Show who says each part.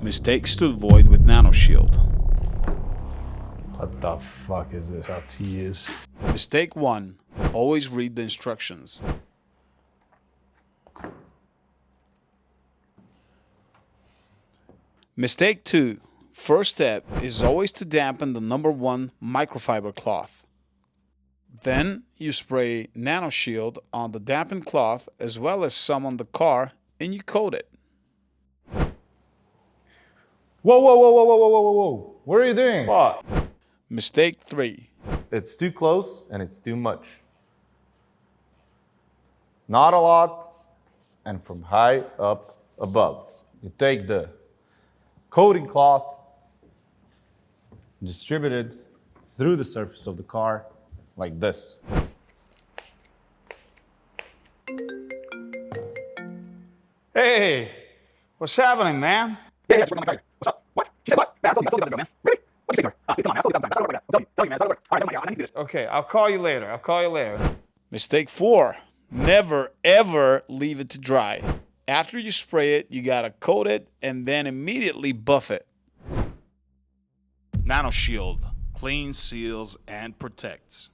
Speaker 1: Mistakes to avoid with NanoShield.
Speaker 2: What the fuck is this? How to use?
Speaker 1: Mistake 1. Always read the instructions. Mistake 2. First step is always to dampen the number 1 microfiber cloth. Then you spray NanoShield on the dampened cloth as well as some on the car and you coat it.
Speaker 2: Whoa, whoa, whoa, whoa, whoa, whoa, whoa, whoa. What are you doing?
Speaker 3: What?
Speaker 1: Mistake 3.
Speaker 3: It's too close and it's too much. Not a lot and from high up above. You take the coating cloth, distribute it through the surface of the car like this.
Speaker 1: Hey, what's happening, man?
Speaker 4: Yeah, what's up? What? She said what? Man, I told you about it, man. Really? What did you say to her? Come on, man. I told you about it. Tell you, man. It's not work. All right, don't worry. I need to do this.
Speaker 1: Okay, I'll call you later. Mistake 4. Never, ever leave it to dry. After you spray it, you gotta coat it and then immediately buff it. NanoShield cleans, seals, and protects.